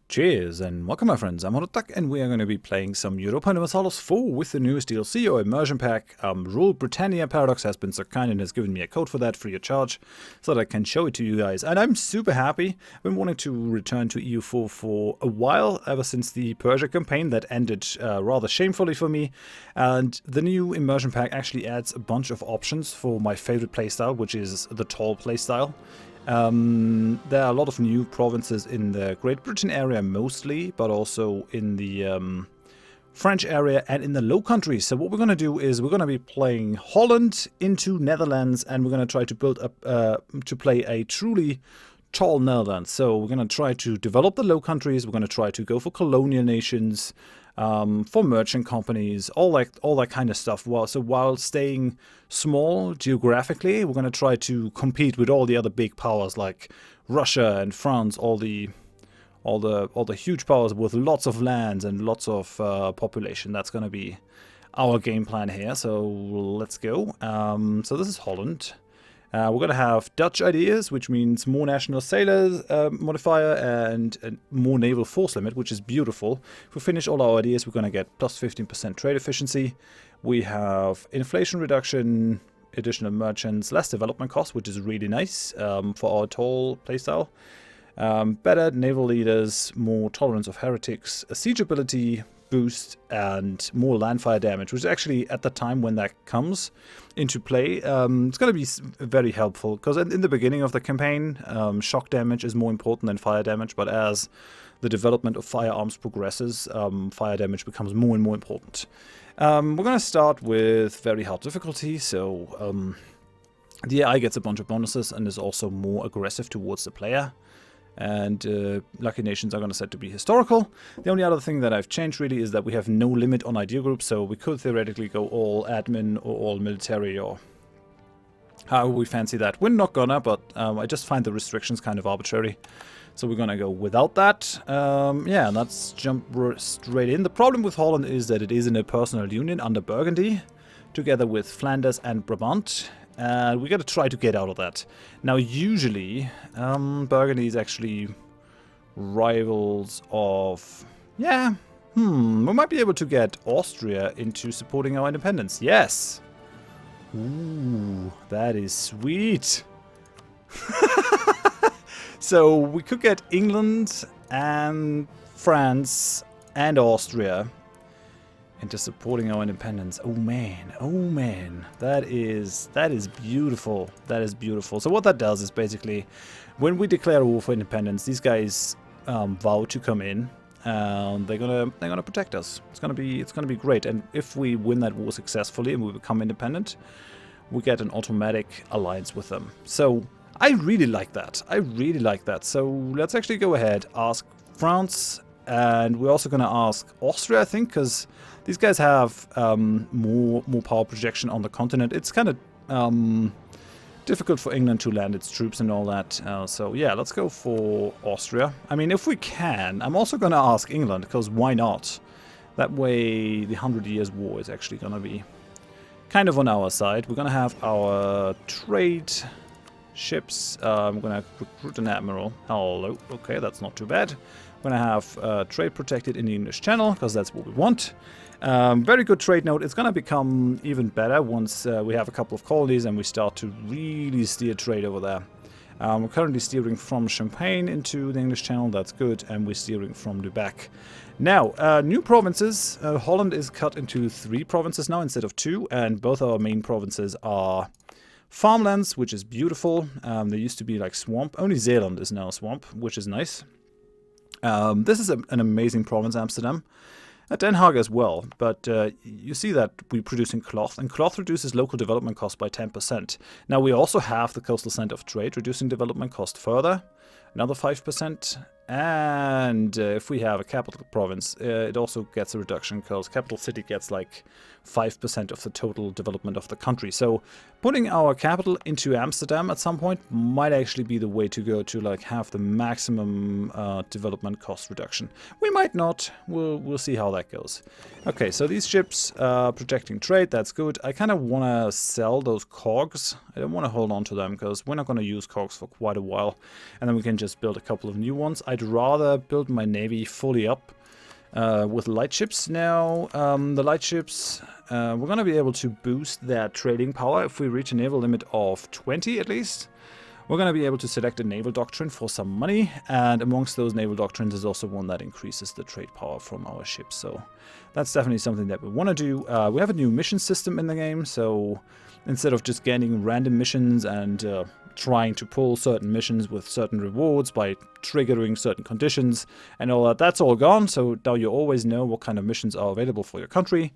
Cheers and welcome my friends, I'm Horath and we are going to be playing some Europa Universalis IV with the newest DLC or immersion pack. Rule Britannia Paradox has been so kind and has given me a code for that free of charge so that I can show it to you guys. And I'm super happy. I've been wanting to return to EU4 for a while, ever since the Persia campaign that ended rather shamefully for me. And the new immersion pack actually adds a bunch of options for my favorite playstyle, which is the tall playstyle. There are a lot of new provinces in the Great Britain area mostly, but also in the French area and in the Low Countries. So what we're going to do is we're going to be playing Holland into Netherlands, and we're going to try to build up to play a truly tall Netherlands. So we're going to try to develop the Low Countries. We're going to try to go for colonial nations, for merchant companies, all that kind of stuff. So while staying small geographically, we're going to try to compete with all the other big powers like Russia and France, all the huge powers with lots of lands and lots of population. That's going to be our game plan here. So let's go. So this is Holland. We're going to have Dutch ideas, which means more national sailors modifier and more naval force limit, which is beautiful. If we finish all our ideas, we're going to get plus 15% trade efficiency. We have inflation reduction, additional merchants, less development cost, which is really nice for our tall playstyle. Better naval leaders, more tolerance of heretics, a siege ability boost, and more landfire damage, which is actually at the time when that comes into play, it's going to be very helpful, because in the beginning of the campaign, shock damage is more important than fire damage, but as the development of firearms progresses, fire damage becomes more and more important. We're going to start with very hard difficulty, so the AI gets a bunch of bonuses and is also more aggressive towards the player. And lucky nations are going to set to be historical. The only other thing that I've changed really is that we have no limit on idea groups, so we could theoretically go all admin or all military or however we fancy that. We're not gonna, but I just find the restrictions kind of arbitrary. So we're gonna go without that. Yeah, let's jump straight in. The problem with Holland is that it is in a personal union under Burgundy, together with Flanders and Brabant. We got to try to get out of that. Now, usually, Burgundy is actually rivals of... Yeah, we might be able to get Austria into supporting our independence. Yes! Ooh, that is sweet! So, we could get England and France and Austria into supporting our independence. Oh man, that is beautiful. That is beautiful. So what that does is basically, when we declare a war for independence, these guys vow to come in, and they're gonna protect us. It's gonna be great. And if we win that war successfully and we become independent, we get an automatic alliance with them. So I really like that. So let's actually go ahead, ask France. And we're also going to ask Austria, I think, because these guys have more power projection on the continent. It's kind of difficult for England to land its troops and all that. So yeah, let's go for Austria. I mean, if we can, I'm also going to ask England, because why not? That way the 100 Years' War is actually going to be kind of on our side. We're going to have our trade ships. I'm going to recruit an admiral. Hello. Okay, that's not too bad. We're going to have trade protected in the English Channel, because that's what we want. Very good trade node. It's going to become even better once we have a couple of colonies and we start to really steer trade over there. We're currently steering from Champagne into the English Channel. That's good. And we're steering from Drak. Now, new provinces. Holland is cut into 3 provinces now instead of 2. And both our main provinces are farmlands, which is beautiful. They used to be like swamp. Only Zeeland is now a swamp, which is nice. This is an amazing province, Amsterdam. Den Haag as well, but you see that we're producing cloth, and cloth reduces local development cost by 10%. Now we also have the coastal center of trade, reducing development cost further, another 5%. And if we have a capital province, it also gets a reduction, because capital city gets like 5% of the total development of the country. So putting our capital into Amsterdam at some point might actually be the way to go to like have the maximum development cost reduction. We might not. We'll see how that goes. Okay, so these ships projecting trade, that's good. I kind of want to sell those cogs. I don't want to hold on to them because we're not going to use cogs for quite a while, and then we can just build a couple of new ones. I I'd rather build my navy fully up with light ships now. The light ships, we're going to be able to boost their trading power if we reach a naval limit of 20 at least. We're going to be able to select a naval doctrine for some money, and amongst those naval doctrines is also one that increases the trade power from our ships. So that's definitely something that we want to do. We have a new mission system in the game, so instead of just gaining random missions and trying to pull certain missions with certain rewards by triggering certain conditions and all that, that's all gone. So now you always know what kind of missions are available for your country.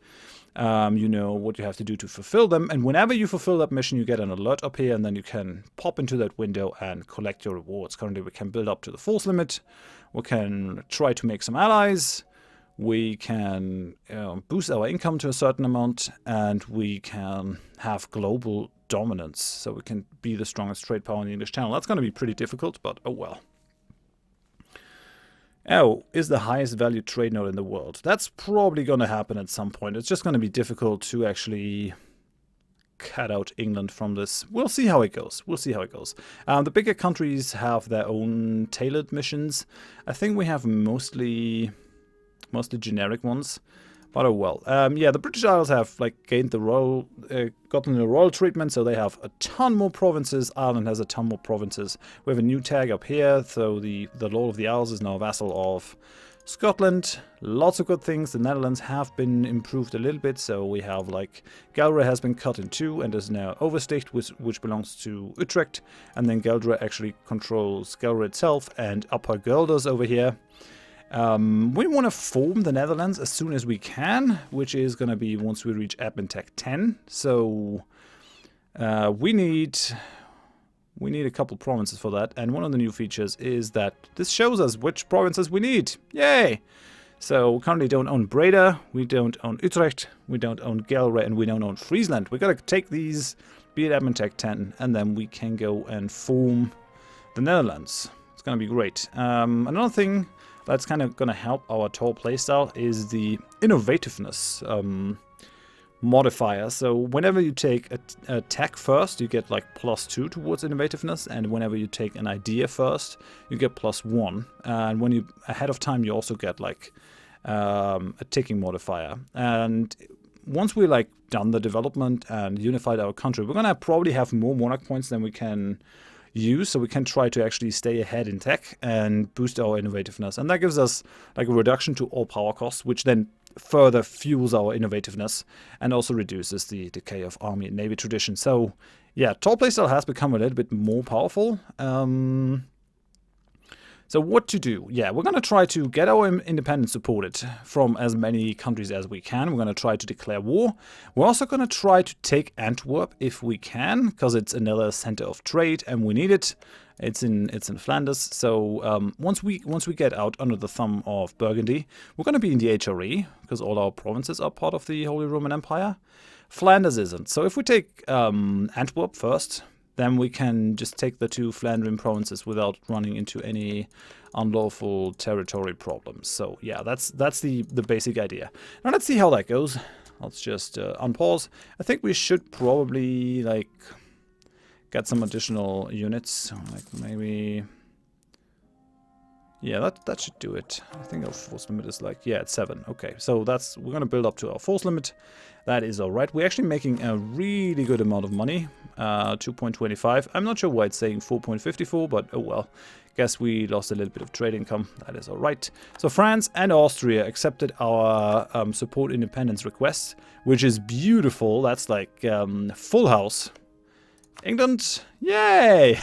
You know what you have to do to fulfill them, and whenever you fulfill that mission you get an alert up here, and then you can pop into that window and collect your rewards. Currently we can build up to the force limit, we can try to make some allies, we can boost our income to a certain amount, and we can have global dominance, so we can be the strongest trade power in the English Channel. That's going to be pretty difficult, but oh well. Oh, is the highest value trade node in the world. That's probably going to happen at some point. It's just going to be difficult to actually cut out England from this. We'll see how it goes. We'll see how it goes. The bigger countries have their own tailored missions. I think we have mostly generic ones. But oh well. Yeah, the British Isles have gained the royal, gotten the royal treatment, so they have a ton more provinces. Ireland has a ton more provinces. We have a new tag up here, so the Lord of the Isles is now a vassal of Scotland. Lots of good things. The Netherlands have been improved a little bit, so we have Galway has been cut in two and is now Oversticht, which belongs to Utrecht, and then Geldre actually controls Galway itself and Upper Guelders over here. We want to form the Netherlands as soon as we can, which is going to be once we reach Admin Tech 10. So we need a couple provinces for that, and one of the new features is that this shows us which provinces we need. Yay! So we currently don't own Breda, we don't own Utrecht, we don't own Galway, and we don't own Friesland. We got to take these, be at Admin Tech 10, and then we can go and form the Netherlands. It's going to be great. Another thing that's kind of going to help our tall playstyle is the innovativeness modifier. So whenever you take a tech first, you get +2 towards innovativeness, and whenever you take an idea first, you get +1. And when you ahead of time, you also get a ticking modifier. And once we done the development and unified our country, we're gonna probably have more monarch points than we can use, so we can try to actually stay ahead in tech and boost our innovativeness, and that gives us a reduction to all power costs, which then further fuels our innovativeness and also reduces the decay of army and navy tradition. So yeah, tall playstyle has become a little bit more powerful. So what to do? Yeah, we're going to try to get our independence supported from as many countries as we can. We're going to try to declare war. We're also going to try to take Antwerp if we can, because it's another center of trade and we need it. It's in Flanders. So once we get out under the thumb of Burgundy, we're going to be in the HRE because all our provinces are part of the Holy Roman Empire. Flanders isn't. So if we take Antwerp first, then we can just take the two Flandrian provinces without running into any unlawful territory problems. So yeah, that's the basic idea. Now let's see how that goes. Let's just unpause. I think we should probably get some additional units, maybe. Yeah, that should do it. I think our force limit is yeah, it's 7. Okay, so we're gonna build up to our force limit. That is all right. We're actually making a really good amount of money, 2.25. I'm not sure why it's saying 4.54, but oh well. Guess we lost a little bit of trade income. That is all right. So France and Austria accepted our support independence request, which is beautiful. That's full house. England, yay!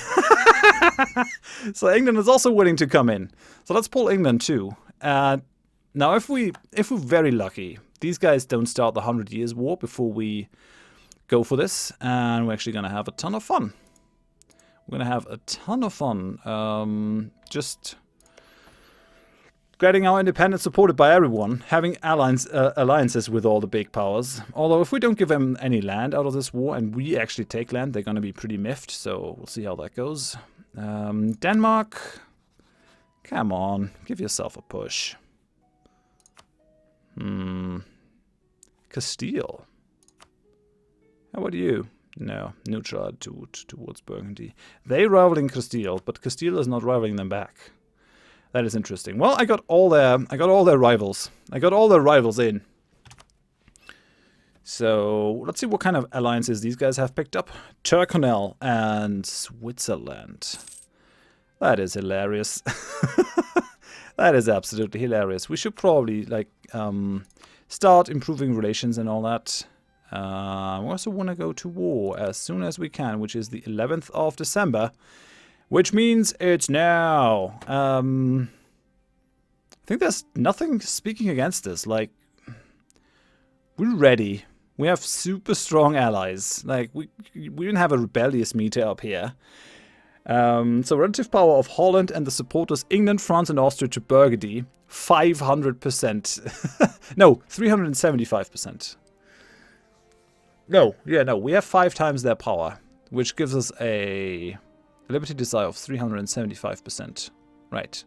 So England is also willing to come in. So let's pull England too. Now, if we're very lucky, these guys don't start the 100 Years' War before we go for this, and we're actually going to have a ton of fun. We're going to have a ton of fun. Just getting our independence supported by everyone, having alliances with all the big powers. Although if we don't give them any land out of this war and we actually take land, they're going to be pretty miffed, so we'll see how that goes. Denmark, come on, give yourself a push. Castile. How about you? No, neutral towards Burgundy. They rivaling Castile, but Castile is not rivaling them back. That is interesting. Well, I got all their rivals. I got all their rivals in. So let's see what kind of alliances these guys have picked up. Tyrconnell and Switzerland. That is hilarious. That is absolutely hilarious. We should probably like start improving relations and all that. We also want to go to war as soon as we can, which is the 11th of December, which means it's now. I think there's nothing speaking against this. Like, we're ready. We have super strong allies. Like, we didn't have a rebellious meter up here. So relative power of Holland and the supporters England, France and Austria to Burgundy, 500%. No, 375%. No, we have 5 times their power, which gives us a liberty desire of 375%. Right.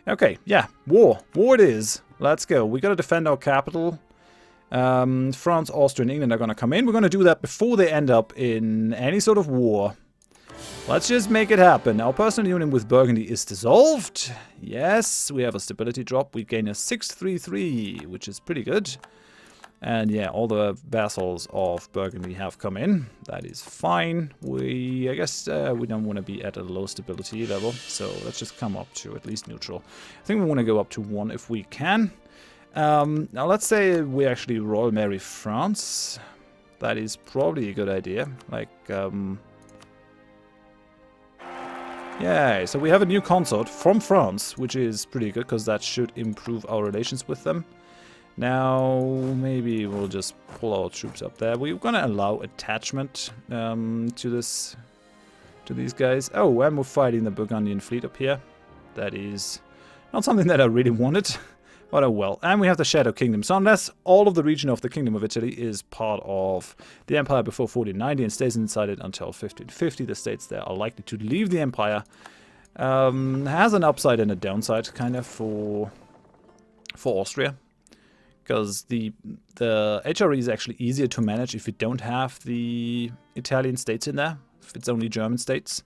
Okay, yeah, war. War it is. Let's go. We gotta defend our capital. France, Austria and England are gonna come in. We're gonna do that before they end up in any sort of war. Let's just make it happen. Our personal union with Burgundy is dissolved. Yes, we have a stability drop. We gain a 633, which is pretty good. And yeah, all the vassals of Burgundy have come in. That is fine. I guess we don't want to be at a low stability level. So let's just come up to at least neutral. I think we want to go up to 1 if we can. Now let's say we actually Royal Marry France. That is probably a good idea. Like, yeah, so we have a new consort from France, which is pretty good because that should improve our relations with them. Now, maybe we'll just pull our troops up there. We're gonna allow attachment to these guys. Oh, and we're fighting the Burgundian fleet up here. That is not something that I really wanted, but oh well. And we have the Shadow Kingdom. So unless all of the region of the Kingdom of Italy is part of the Empire before 1490 and stays inside it until 1550, the states there are likely to leave the Empire. Has an upside and a downside, kind of, for Austria. Because the HRE is actually easier to manage if you don't have the Italian states in there, if it's only German states.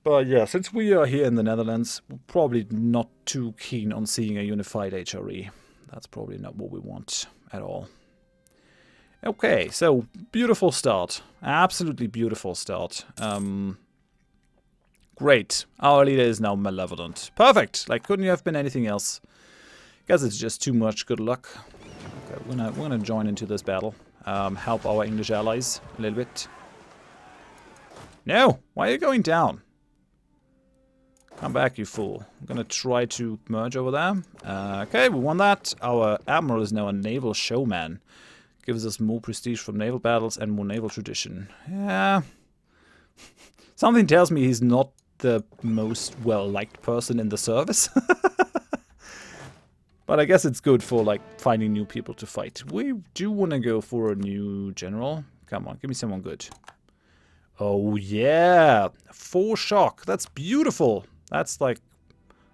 But yeah, since we are here in the Netherlands, we're probably not too keen on seeing a unified HRE. That's probably not what we want at all. Okay, so beautiful start. Absolutely beautiful start. Great. Our leader is now malevolent. Perfect. Like, couldn't you have been anything else? Guess it's just too much good luck. Okay, we're gonna join into this battle. Help our English allies a little bit. No! Why are you going down? Come back, you fool. I'm gonna try to merge over there. Okay, we won that. Our admiral is now a naval showman. Gives us more prestige from naval battles and more naval tradition. Yeah. Something tells me he's not the most well-liked person in the service. But I guess it's good for, like, finding new people to fight. We do want to go for a new general. Come on, give me someone good. Oh, yeah. 4 shock. That's beautiful. That's, like,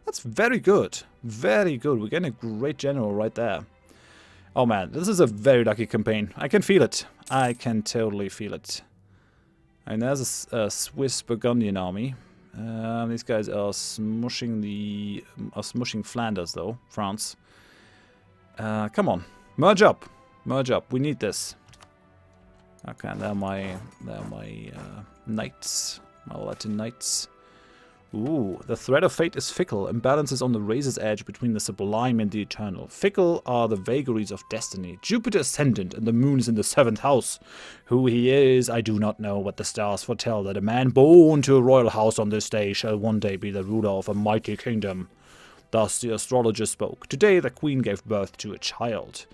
that's very good. Very good. We're getting a great general right there. Oh, man. This is a very lucky campaign. I can feel it. I can totally feel it. And there's a Swiss Burgundian army. These guys are smushing Flanders, though. France. Come on. Merge up. Merge up. We need this. Okay, and they're my knights. My Latin knights. Ooh, the thread of fate is fickle and balances on the razor's edge between the sublime and the eternal. Fickle are the vagaries of destiny. Jupiter ascendant and the moon is in the 7th house. Who he is, I do not know, but the stars foretell that a man born to a royal house on this day shall one day be the ruler of a mighty kingdom. Thus the astrologer spoke. Today the queen gave birth to a child.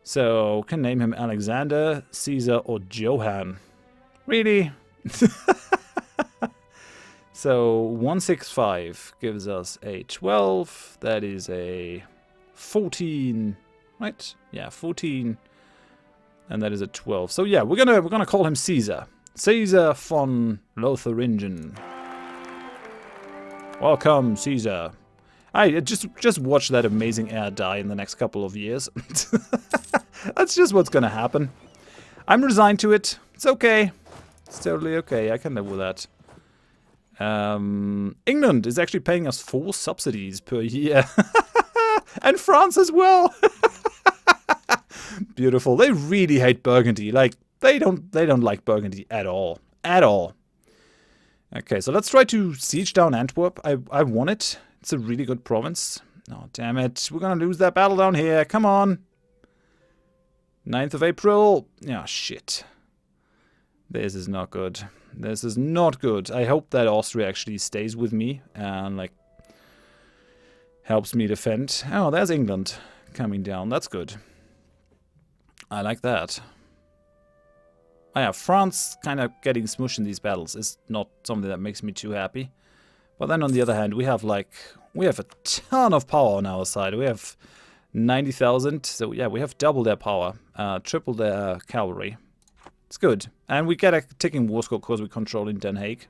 So, can name him Alexander, Caesar, or Johann. Really? So 165 gives us a 12. That is a 14, right? Yeah, 14, and that is a 12. So yeah, we're gonna call him Caesar. Caesar von Lotharingen. Welcome, Caesar. I just watch that amazing heir die in the next couple of years. That's just what's gonna happen. I'm resigned to it. It's okay. It's totally okay. I can live with that. England is actually paying us 4 subsidies per year. And France as well. Beautiful. They really hate Burgundy. Like, they don't like Burgundy at all. At all. Okay, so let's try to siege down Antwerp. I want it. It's a really good province. Oh, damn it. We're gonna lose that battle down here. Come on. 9th of April. Oh, shit. This is not good. This is not good. I hope that Austria actually stays with me and, like, helps me defend. Oh, there's England coming down. That's good. I like that. Oh, yeah, France kind of getting smushed in these battles is not something that makes me too happy. But then on the other hand, we have a ton of power on our side. We have 90,000. So yeah, we have double their power, triple their cavalry. It's good. And we get a ticking war score because we control in Den Haag.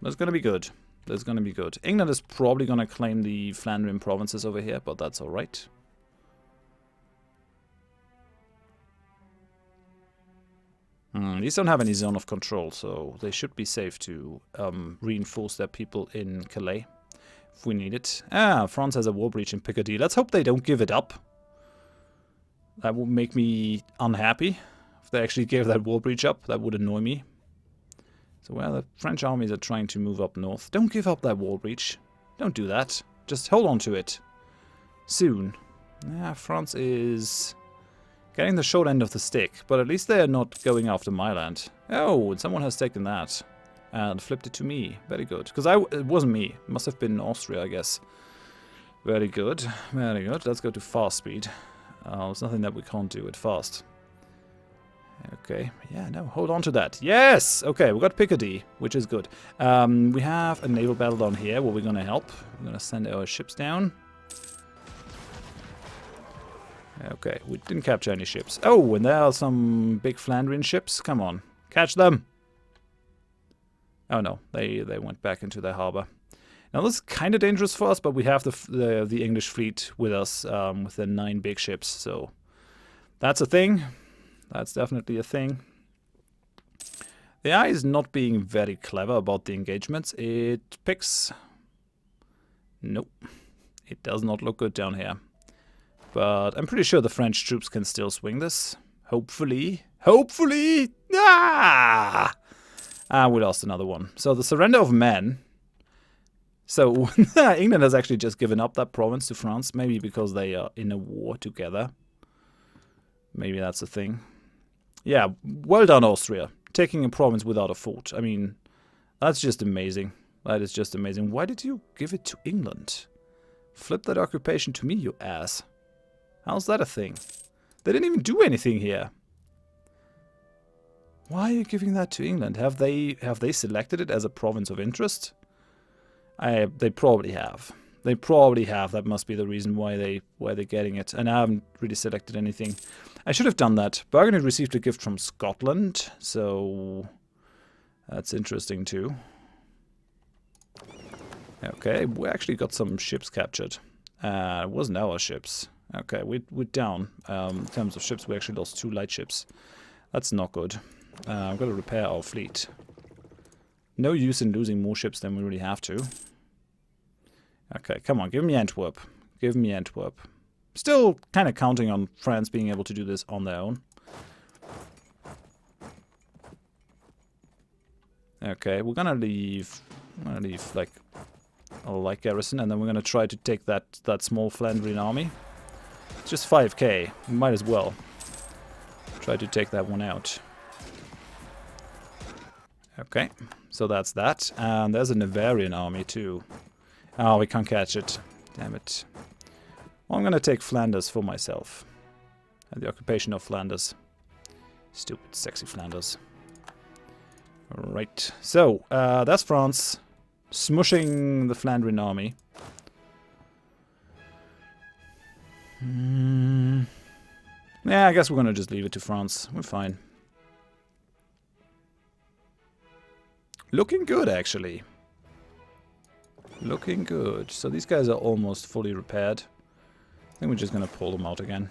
That's going to be good. That's going to be good. England is probably going to claim the Flandrian provinces over here, but that's alright. These don't have any zone of control, so they should be safe to reinforce their people in Calais if we need it. Ah, France has a war breach in Picardy. Let's hope they don't give it up. That would make me unhappy. If they actually gave that war breach up, that would annoy me. So, well, the French armies are trying to move up north. Don't give up that war breach. Don't do that. Just hold on to it. Soon. Yeah, France is getting the short end of the stick, but at least they are not going after my land. Oh, and someone has taken that and flipped it to me. Very good. Because it wasn't me. It must have been Austria, I guess. Very good. Very good. Let's go to fast speed. There's nothing that we can't do at fast. Okay. Yeah, no, hold on to that. Yes! Okay, we got Picardy, which is good. We have a naval battle down here where we're going to help. We're going to send our ships down. Okay, we didn't capture any ships. Oh, and there are some big Flandrian ships. Come on, catch them. Oh no, they went back into their harbor. Now this is kind of dangerous for us, but we have the English fleet with us with their 9 big ships, so that's a thing. That's definitely a thing. The AI is not being very clever about the engagements. It picks... Nope. It does not look good down here. But I'm pretty sure the French troops can still swing this. Hopefully. Hopefully! Ah! We lost another one. So the surrender of men. So England has actually just given up that province to France. Maybe because they are in a war together. Maybe that's the thing. Yeah, well done, Austria. Taking a province without a fort. I mean, that's just amazing. That is just amazing. Why did you give it to England? Flip that occupation to me, you ass. How's that a thing? They didn't even do anything here. Why are you giving that to England? Have they selected it as a province of interest? They probably have. They probably have. That must be the reason why they're getting it. And I haven't really selected anything. I should have done that. Burgundy received a gift from Scotland, so that's interesting too. Okay, we actually got some ships captured. It wasn't our ships. Okay, we're down. In terms of ships, we actually lost 2 light ships. That's not good. I've got to repair our fleet. No use in losing more ships than we really have to. Okay, come on, give me Antwerp. Give me Antwerp. Still kind of counting on France being able to do this on their own. Okay, we're gonna leave like a light garrison, and then we're gonna try to take that small Flandrian army. It's just 5k. We might as well try to take that one out. Okay, so that's that. And there's a Navarian army too. Oh, we can't catch it. Damn it. Well, I'm gonna take Flanders for myself. And the occupation of Flanders. Stupid, sexy Flanders. Alright, so, that's France. Smushing the Flandrian army. Yeah, I guess we're gonna just leave it to France. We're fine. Looking good, actually. Looking good. So these guys are almost fully repaired. I think we're just gonna pull them out again.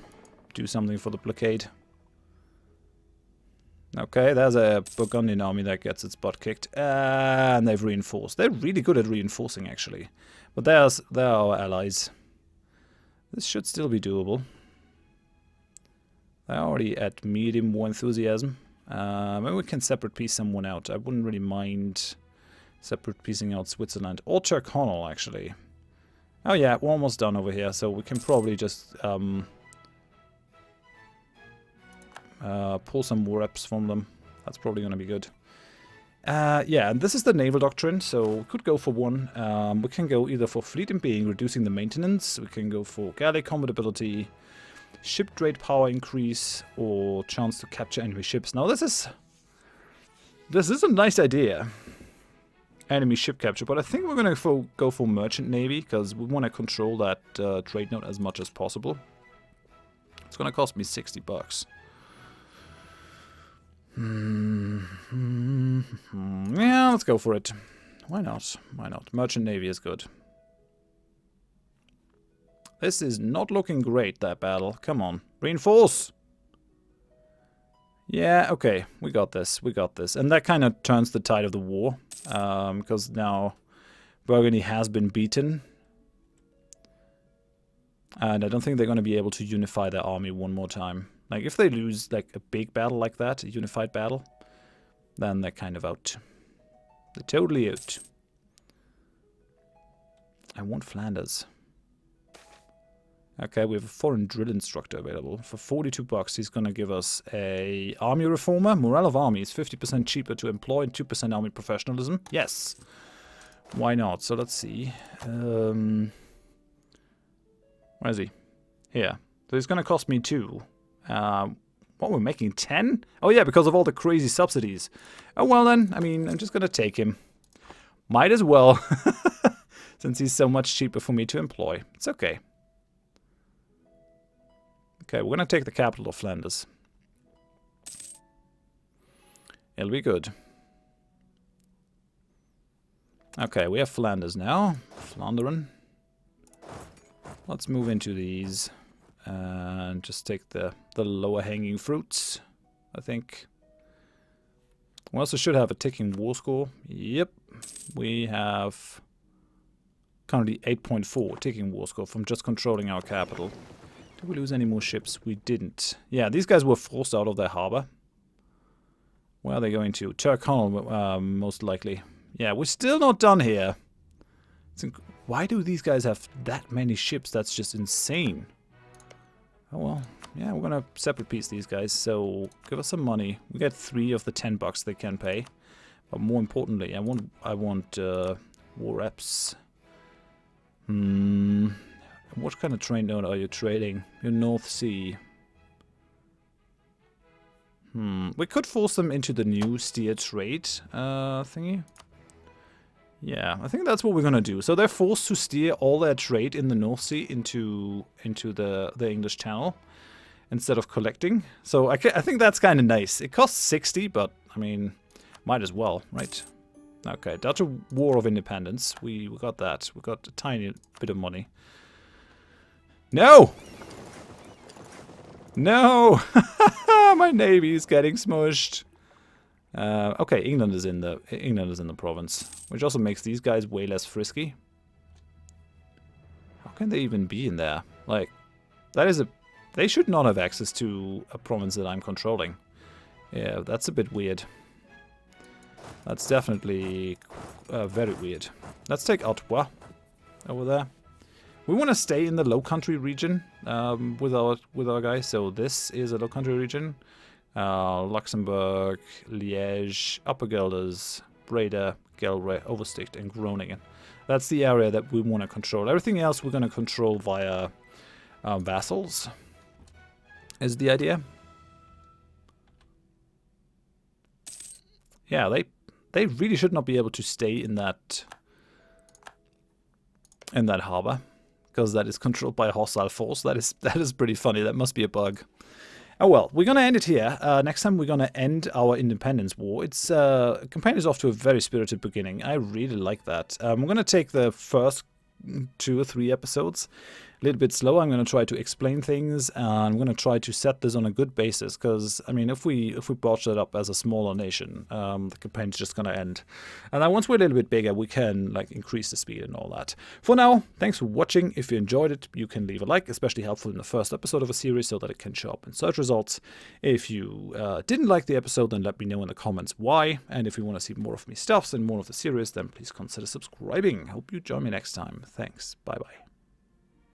Do something for the blockade. Okay, there's a Burgundian army that gets its butt kicked. And they've reinforced. They're really good at reinforcing, actually. But they're our allies. This should still be doable. They're already at medium war enthusiasm. Maybe we can separate piece someone out. I wouldn't really mind separate piecing out Switzerland. Or Tyrconnell, actually. Oh yeah, we're almost done over here, so we can probably just pull some war reps from them. That's probably going to be good. Yeah, and this is the naval doctrine, so we could go for one. We can go either for fleet impeding, reducing the maintenance. We can go for galley compatibility, ship trade power increase, or chance to capture enemy ships. Now this is a nice idea. Enemy ship capture, but I think we're going to go for merchant navy, because we want to control that trade node as much as possible. It's going to cost me 60 bucks. Yeah, let's go for it. Why not? Why not? Merchant navy is good. This is not looking great, that battle. Come on. Reinforce! Yeah, okay. We got this. We got this. And that kind of turns the tide of the war. Because now Burgundy has been beaten. And I don't think they're going to be able to unify their army one more time. Like, if they lose, like, a big battle like that, a unified battle, then they're kind of out. They're totally out. I want Flanders. Okay, we have a foreign drill instructor available. For 42 bucks, he's going to give us a army reformer. Morale of army is 50% cheaper to employ and 2% army professionalism. Yes. Why not? So let's see. Where is he? Here. So it's going to cost me 2. What, we're making 10? Oh yeah, because of all the crazy subsidies. Oh well then, I mean, I'm just gonna take him. Might as well. Since he's so much cheaper for me to employ. It's okay. Okay, we're gonna take the capital of Flanders. It'll be good. Okay, we have Flanders now. Flanderen. Let's move into these. And just take the lower hanging fruits, I think. We also should have a ticking war score. Yep. We have currently 8.4 ticking war score from just controlling our capital. Did we lose any more ships? We didn't. Yeah, these guys were forced out of their harbor. Where are they going to? Tyrconnell, most likely. Yeah, we're still not done here. Why do these guys have that many ships? That's just insane. Oh well, yeah, we're gonna separate piece these guys, so give us some money. We get 3 of the 10 bucks they can pay. But more importantly, I want war reps. What kind of trade node are you trading? Your North Sea. We could force them into the new steer trade thingy. Yeah, I think that's what we're gonna do. So they're forced to steer all their trade in the North Sea into the English Channel instead of collecting. So I think that's kind of nice. It costs 60, but I mean, might as well, right? Okay, Dutch War of Independence. We got that. We got a tiny bit of money. No! No! My navy is getting smushed. Okay, England is in the province, which also makes these guys way less frisky. How can they even be in there? Like, they should not have access to a province that I'm controlling. Yeah, that's a bit weird. That's definitely very weird. Let's take Artois over there. We want to stay in the Low Country region with our guys. So this is a Low Country region. Luxembourg, Liège, Upper Guelders, Breda, Gelre, Oversticht, and Groningen. That's the area that we want to control. Everything else we're going to control via vassals, is the idea. Yeah, they really should not be able to stay in that harbor, because that is controlled by a hostile force. That is pretty funny. That must be a bug. Oh well, we're going to end it here. Next time we're going to end our independence war. It's campaign is off to a very spirited beginning. I really like that. We're going to take the first 2 or 3 episodes, a little bit slower. I'm going to try to explain things, and I'm going to try to set this on a good basis, because, I mean, if we botch it up as a smaller nation, the campaign's just going to end. And then once we're a little bit bigger, we can like increase the speed and all that. For now, thanks for watching. If you enjoyed it, you can leave a like, especially helpful in the first episode of a series so that it can show up in search results. If you didn't like the episode, then let me know in the comments why. And if you want to see more of me stuffs and more of the series, then please consider subscribing. Hope you join me next time. Thanks. Bye bye.